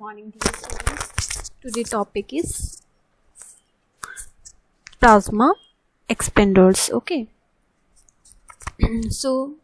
Morning, dear students. Today topic is plasma expanders. Okay. So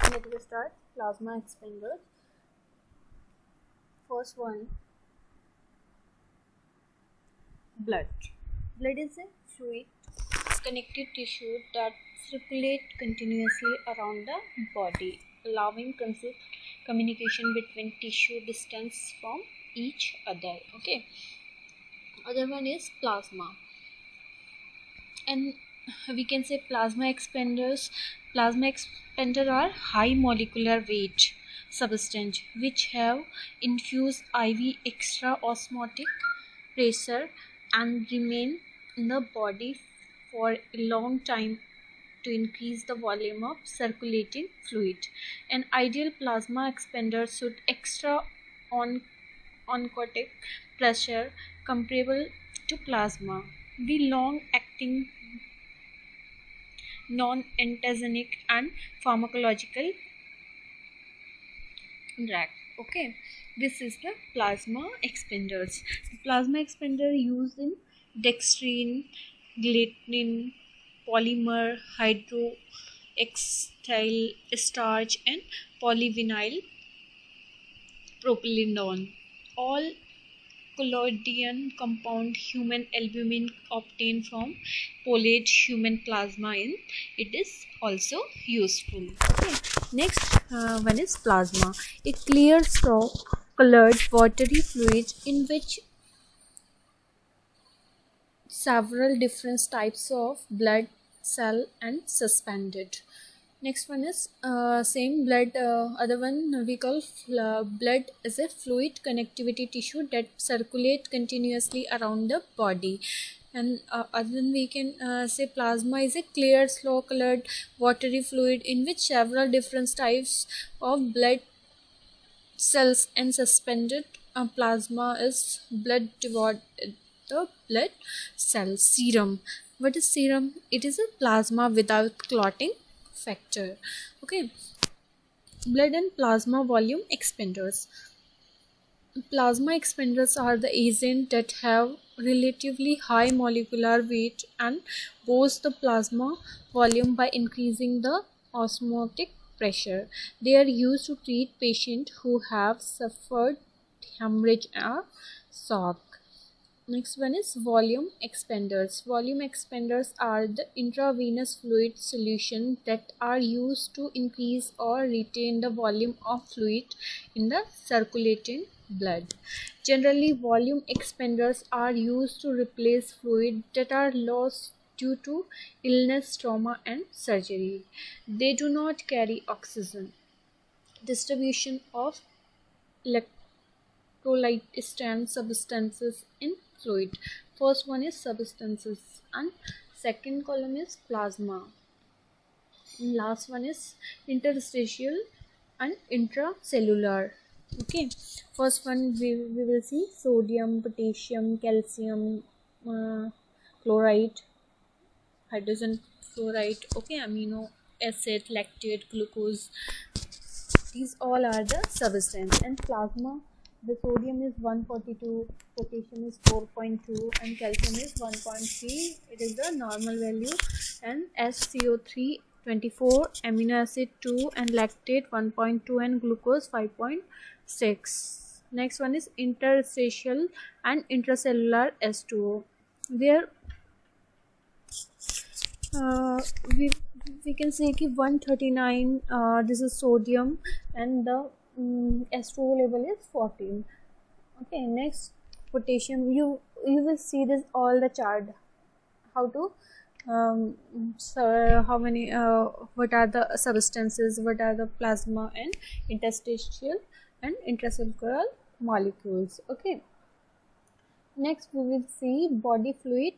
let us start. Plasma expanders. First one, blood. Blood is a fluid connective tissue that circulates continuously around the body, allowing communication between tissue distance from each other. Okay. Other one is plasma, and we can say plasma expanders. Plasma expander are high molecular weight substance which have infused IV extraosmotic pressure and remain in the body for a long time to increase the volume of circulating fluid. An ideal plasma expander should extra oncotic pressure comparable to plasma. Be long acting, non-antigenic and pharmacological drug. Okay, this is the plasma expanders. Plasma expander used in dextrine, gelatin, polymer, hydroxyl starch, and polyvinyl propylene. All colloidal compound human albumin obtained from polluted human plasma in it is also useful. Okay, next one is plasma, a clear straw colored watery fluid in which several different types of blood cell and suspended. Next one is same blood. Other one we call blood is a fluid connectivity tissue that circulate continuously around the body. And other than we can say plasma is a clear, slow colored watery fluid in which several different types of blood cells and suspended. Plasma is blood divided the blood cell. Serum. What is serum? It is a plasma without clotting factor. Okay, blood and plasma volume expanders. Plasma expanders are the agents that have relatively high molecular weight and boost the plasma volume by increasing the osmotic pressure. They are used to treat patients who have suffered hemorrhage or shock. Next one is volume expanders. Volume expanders are the intravenous fluid solutions that are used to increase or retain the volume of fluid in the circulating blood. Generally, volume expanders are used to replace fluid that are lost due to illness, trauma, and surgery. They do not carry oxygen. Distribution of electrolyte stand substances in fluid. First one is substances and second column is plasma. And last one is interstitial and intracellular. Okay, first one we will see sodium, potassium, calcium, chloride, hydrogen fluoride, okay, amino acid, lactate, glucose. These all are the substance. And plasma, the sodium is 142, potassium is 4.2, and calcium is 1.3. It is the normal value. And SCO3 24, amino acid 2, and lactate 1.2, and glucose 5.6. Next one is interstitial and intracellular S2O. There we can say कि 139 this is sodium and the S2O level is 14. Okay, next potassium. You will see this all the chart. How to so how many what are the substances, what are the plasma and interstitial and intracellular molecules. Okay, next we will see body fluid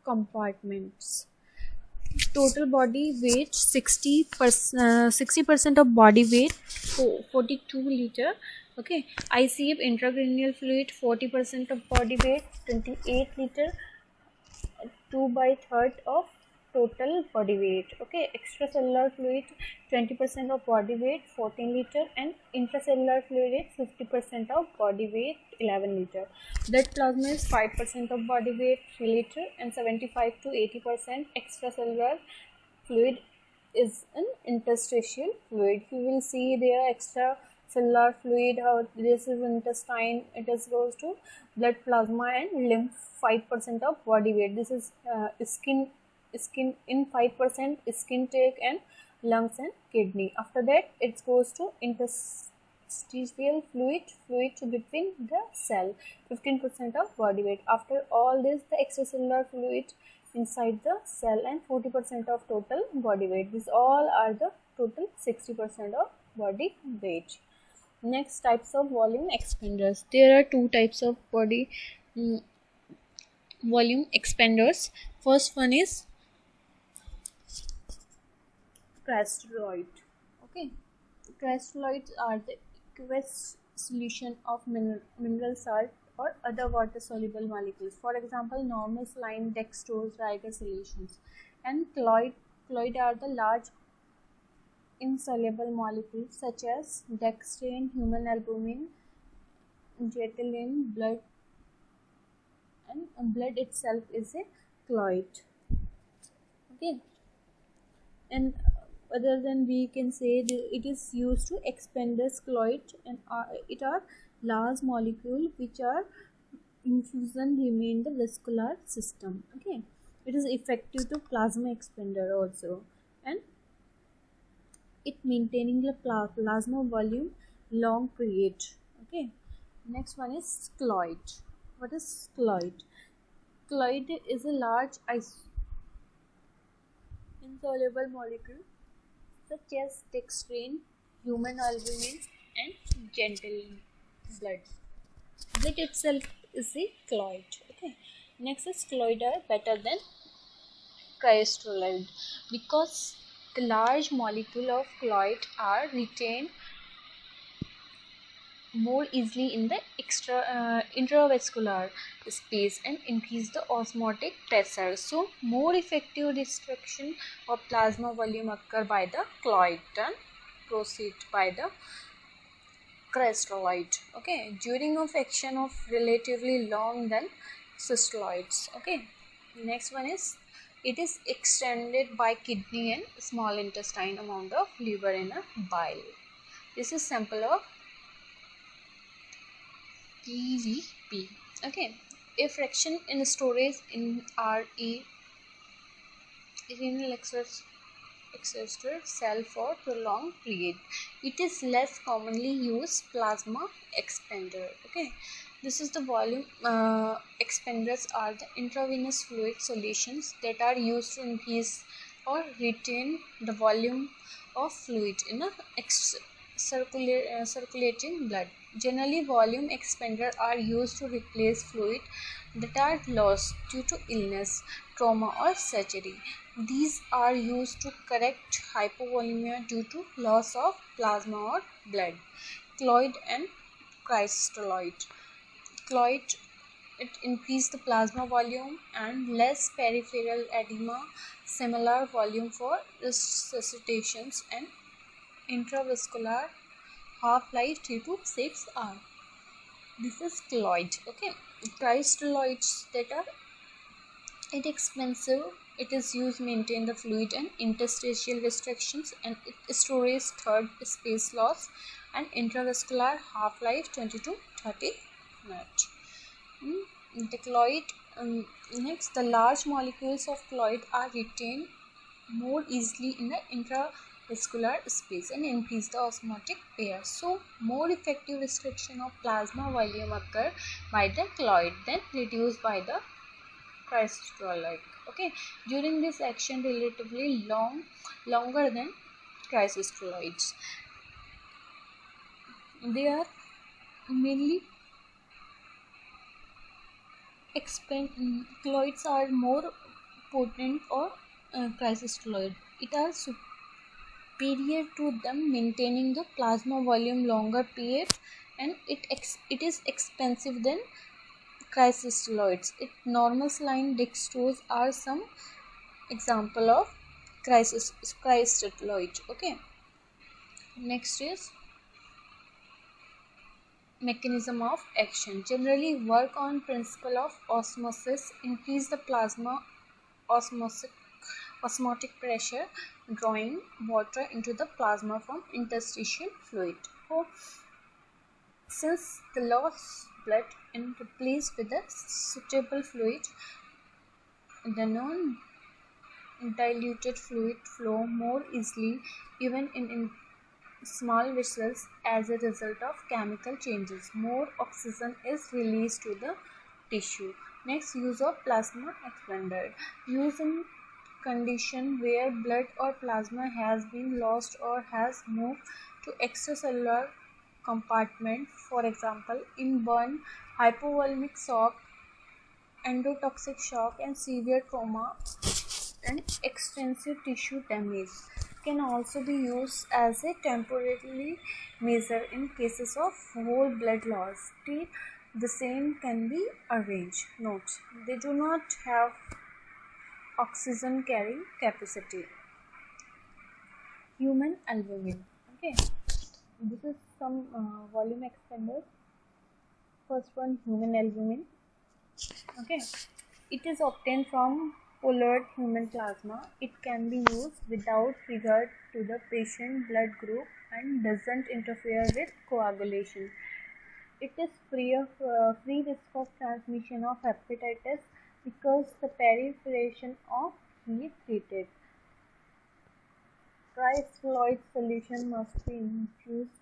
compartments. Total body weight 60% of body weight 42 liter. Okay, ICF intracranial fluid 40% of body weight 28 liter. 2/3 of total body weight. Okay, extracellular fluid 20% of body weight 14 liter, and intracellular fluid 50% of body weight 11 liter. Blood plasma is 5% of body weight 3 liter, and 75 to 80% extracellular fluid is an interstitial fluid. You will see there extracellular fluid, how this is intestine, it is goes to blood plasma and lymph 5% of body weight. This is skin in 5% skin take and lungs and kidney. After that it goes to interstitial fluid between the cell 15% of body weight. After all this, the extracellular fluid inside the cell and 40% of total body weight. These all are the total 60% of body weight. Next, types of volume expanders. There are two types of body volume expanders. First one is crystalloid. Okay, crystalloids are the aqueous solution of mineral salt or other water soluble molecules. For example, normal saline, dextrose, Riger solutions. And colloid are the large insoluble molecules such as dextrane, human albumin, jetylene, blood, and blood itself is a colloid. Okay, and other than we can say it is used to expand the colloid, and it are large molecule which are infusion remain the vascular system. Okay, it is effective to plasma expander also, and it maintaining the plasma volume long period. Okay, next one is colloid. What is colloid? Colloid is a large insoluble molecule such as dextrane, human albumin, and gentleman blood. Blood itself is a colloid. Okay, next is colloid are better than crystalloid because the large molecule of colloid are retained more easily in the intravascular space and increase the osmotic pressure. So more effective restriction of plasma volume occur by the colloid than proceed by the crystalloid. Okay, during of action of relatively long than cystoids. Okay, next one is it is extended by kidney and small intestine amount of liver in a bile. This is sample of PVP. Okay, a fraction in storage in RE renal exhausted cell for prolonged period. It is less commonly used plasma expander. Okay, this is the volume expanders are the intravenous fluid solutions that are used to increase or retain the volume of fluid in a circulating blood. Generally, volume expanders are used to replace fluid that are lost due to illness, trauma, or surgery. These are used to correct hypovolemia due to loss of plasma or blood. Colloid and crystalloid. Colloid, it increases the plasma volume and less peripheral edema, similar volume for resuscitations, and intravascular half-life 3 to 6 hours. This is colloid. Okay, crystalloids that are inexpensive. It is used to maintain the fluid and interstitial restrictions, and it storage third space loss and intravascular half-life 20 to 30 minutes. The colloid, next, the large molecules of colloid are retained more easily in the intravascular space and increase the osmotic pair. So more effective restriction of plasma volume occur by the colloid than reduced by the crystalloid. Okay, during this action relatively longer than crystalloids. They are mainly colloids are more potent or crystalloid. It are superior to them, maintaining the plasma volume longer period, and it is expensive than crystalloids. Normal saline dextrose are some example of crystalloid. Okay, next is mechanism of action. Generally work on principle of osmosis, increase the plasma osmotic pressure, drawing water into the plasma from interstitial fluid. So, since the lost blood is replaced with a suitable fluid, the non-diluted fluid flow more easily even in small vessels as a result of chemical changes. More oxygen is released to the tissue. Next, use of plasma expander. Use in condition where blood or plasma has been lost or has moved to extracellular compartment. For example, in burn, hypovolemic shock, endotoxic shock, and severe trauma and extensive tissue damage. Can also be used as a temporary measure in cases of whole blood loss. The same can be arranged. Note: they do not have oxygen carrying capacity. Human albumin. Okay, this is some volume expander. First one, human albumin. Okay, it is obtained from pooled human plasma. It can be used without regard to the patient blood group and doesn't interfere with coagulation. It is free risk of transmission of hepatitis because the proliferation of heat treated. Crystalloid solution must be infused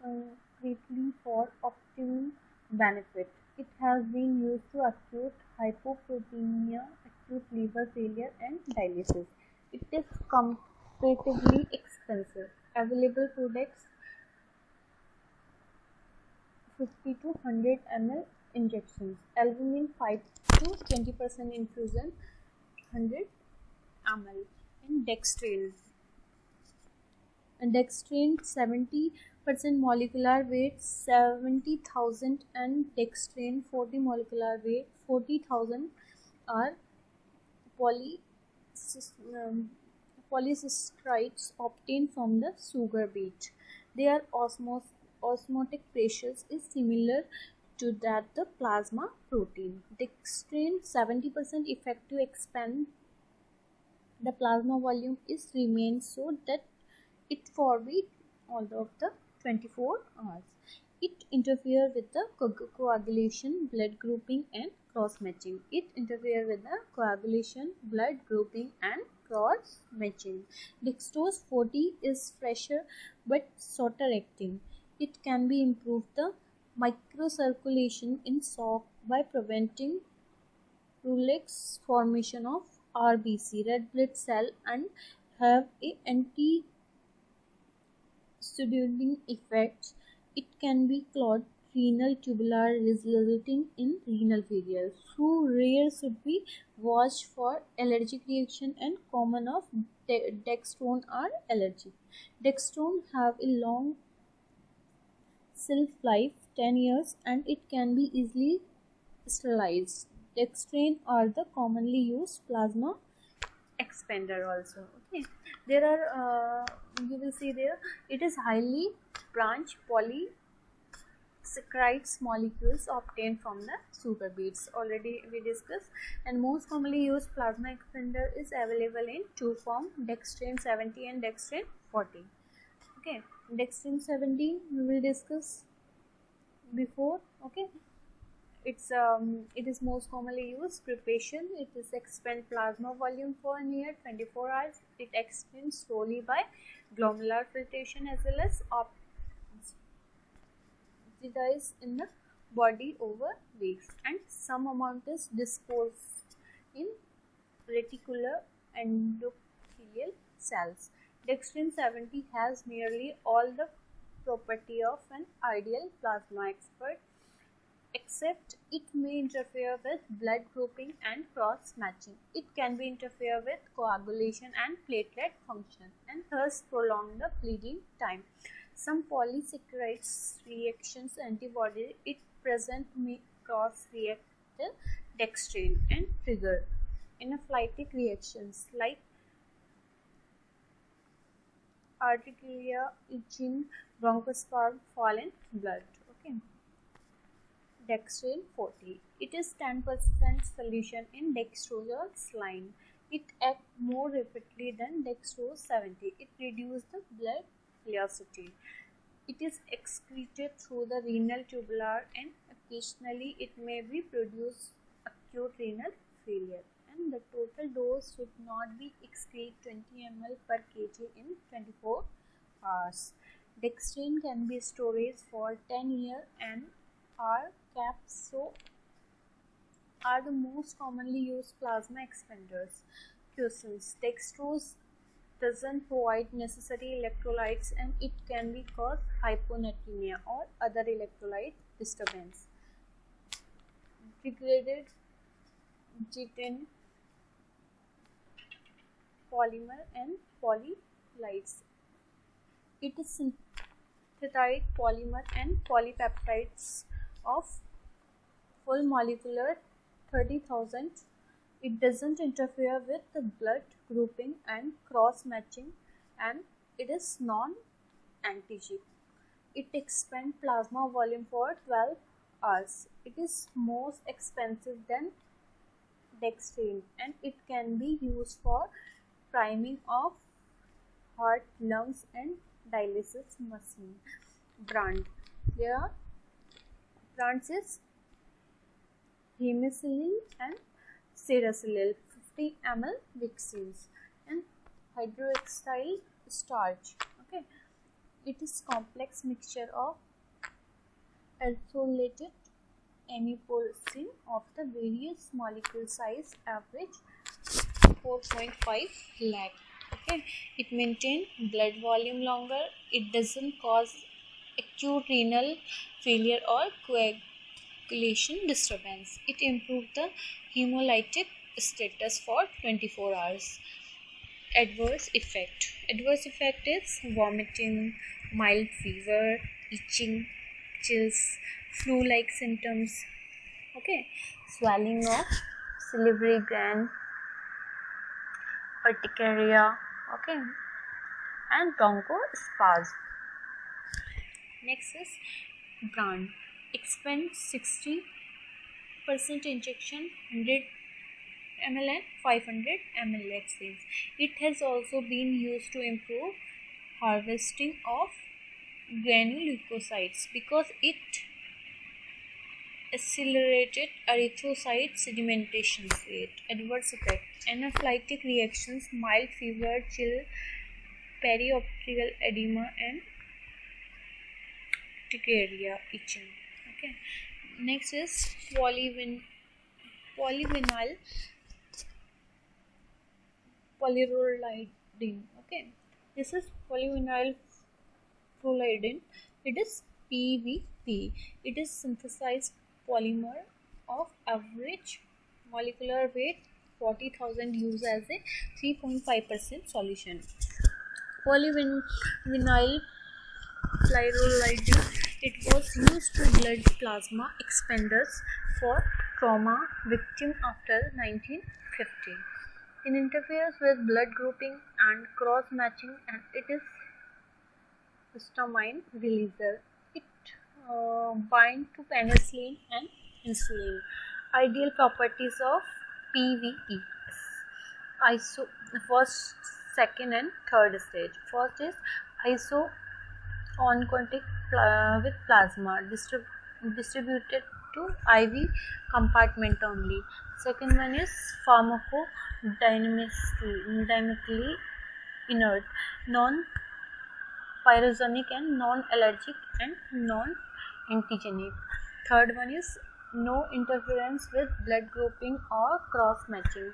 concretely for optimum benefit. It has been used to acute hypoproteinemia, acute liver failure, and dialysis. It is comparatively expensive. Available products 50 to 100 ml injections. Albumin 5 to 20% infusion, 100 ml. And dextrane. Dextrane 70% molecular weight 70,000 and dextrane 40 molecular weight 40,000 are polysaccharides obtained from the sugar beet. Their osmotic pressure is similar to that the plasma protein. Dextrane 70% effective expand the plasma volume is remains so that it forbids all of the 24 hours. It interferes with the coagulation, blood grouping, and cross matching. It interferes with the coagulation, blood grouping, and cross matching. Dextrose 40 is fresher but shorter acting. It can be improved the microcirculation in shock by preventing prolix formation of RBC, red blood cell, and have a anti-stenotic effect. It can be clogged renal tubular resulting in renal failure. So rare should be watched for allergic reaction and common of dextrone are allergic. Dextrone have a long shelf life 10 years and it can be easily sterilized. Dextrane are the commonly used plasma expander also. Okay, there are you will see there it is highly branched polysaccharides molecules obtained from the sugar beets. Already we discussed, and most commonly used plasma expander is available in two forms, dextrane 70 and dextrane 40. Okay, dextrane 70 we will discuss before. Okay, it is most commonly used preparation. It is expand plasma volume for near 24 hours. It expands slowly by glomerular filtration as well as oxidize in the body over weeks, and some amount is disposed in reticular endothelial cells. Dextrane 70 has nearly all the property of an ideal plasma expert, except it may interfere with blood grouping and cross matching. It can be interfere with coagulation and platelet function and thus prolong the bleeding time. Some polysaccharides reactions antibody it present may cross react the dextrane and trigger anaphylactic reactions like urticaria, itching, bronchospasm, fall in blood. Okay. Dextrin 40. It is 10% solution in dextrose saline. It acts more rapidly than dextrose 70. It reduces the blood velocity. It is excreted through the renal tubular and occasionally it may be produce acute renal failure. And the total dose should not be exceed 20 ml per kg in 24 hours. Dextrin can be stored for 10 years and are are the most commonly used plasma expanders. Questions. Dextrose doesn't provide necessary electrolytes and it can be cause hyponatremia or other electrolyte disturbance. Degraded G10 polymer and polylides. It is synthetic polymer and polypeptides of full molecular 30,000. It doesn't interfere with the blood grouping and cross-matching and it is non-antigenic. It expands plasma volume for 12 hours. It is more expensive than dextrin and it can be used for priming of heart, lungs and dialysis machine. Brand. There are brands is hemicillin and seracillin 50 ml vaccines and hydroxyl starch. Okay, it is complex mixture of isolated amipolin of the various molecule size average 4.5 lakh. Okay, it maintains blood volume longer. It doesn't cause acute renal failure or coagulation disturbance. It improves the hemolytic status for 24 hours. Adverse effect. Adverse effect is vomiting, mild fever, itching, chills, flu-like symptoms. Okay, swelling of salivary gland, urticaria. Okay, and bronchospasm. Next is brand. Expand 60% injection, 100 ml and 500 ml vaccines. It has also been used to improve harvesting of granulocytes because it accelerated erythrocyte sedimentation rate. Adverse effect. Anaphylactic reactions, mild fever, chill, perioptical edema and urticaria, itching. Okay. Next is polyvinyl polyroidine. Okay, this is polyvinyl fluoride. It is PVP. It is synthesized polymer of average molecular weight 40,000 used as a 3.5% solution. Polyvinyl fluoride. It was used to blood plasma expanders for trauma victims after 1950. It interferes with blood grouping and cross-matching and it is histamine releaser. It binds to penicillin and insulin. Ideal properties of PVE. First, second and third stage. First is iso-oncotic with plasma distributed to IV compartment only. Second one is pharmacodynamically inert, non-pyrogenic and non-allergic and non-antigenic. Third one is no interference with blood grouping or cross-matching.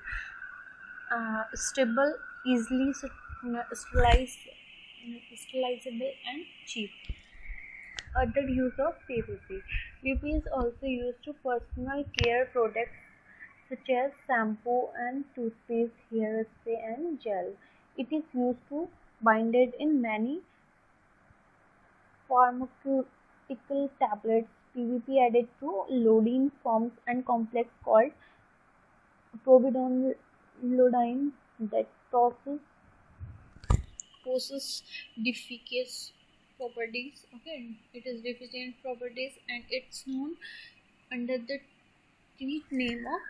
Stable, easily sterilizable and cheap. Other use of PVP. PVP is also used to personal care products such as shampoo and toothpaste, hairspray and gel. It is used to binded in many pharmaceutical tablets. PVP added to loading forms and complex called iodine that possesses deficient properties. Okay, it is deficient properties and it's known under the treat name of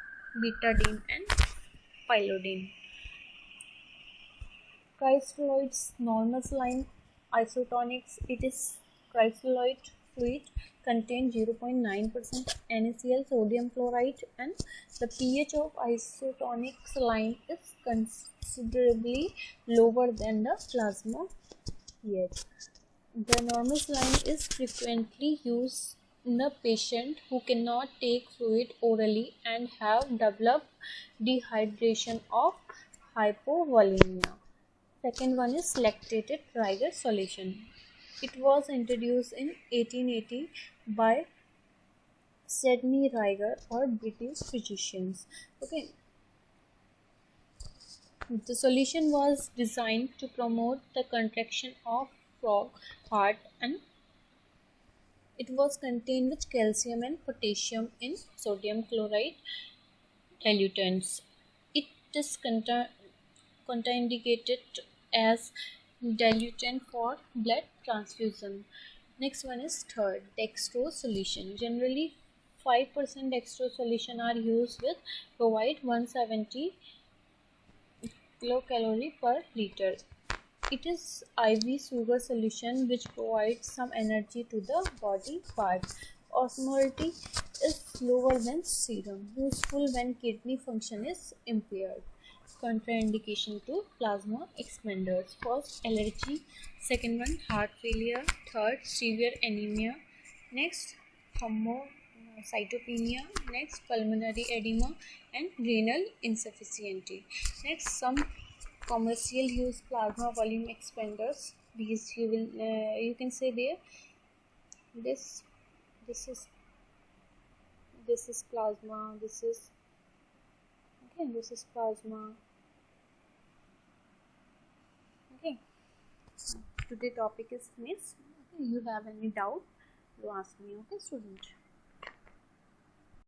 betadine and pylodine. Crystalloids, normal saline isotonics. It is crystalloid fluid contains 0.9% NaCl sodium chloride and the pH of isotonic saline is considerably lower than the plasma pH. The normal saline is frequently used in a patient who cannot take fluid orally and have developed dehydration of hypovolemia. Second one is lactated Riger solution. It was introduced in 1880 by Sidney Riger or British physicians. Okay. The solution was designed to promote the contraction of frog heart and it was contained with calcium and potassium in sodium chloride dilutants. It is contraindicated as diluent for blood transfusion. Next one is third, dextrose solution. Generally 5% dextrose solution are used with provide 170 kilocalorie per liter. It is IV sugar solution which provides some energy to the body parts. Osmolality is lower than serum. Useful when kidney function is impaired. Contraindication to plasma expanders. First, allergy. Second one, heart failure. Third, severe anemia. Next, thrombocytopenia. Next, pulmonary edema and renal insufficiency. Next, some commercial use plasma volume expanders. These you can say there. This is plasma. This is plasma. Okay, today topic is finished. Okay, you have any doubt, you ask me. Okay, student.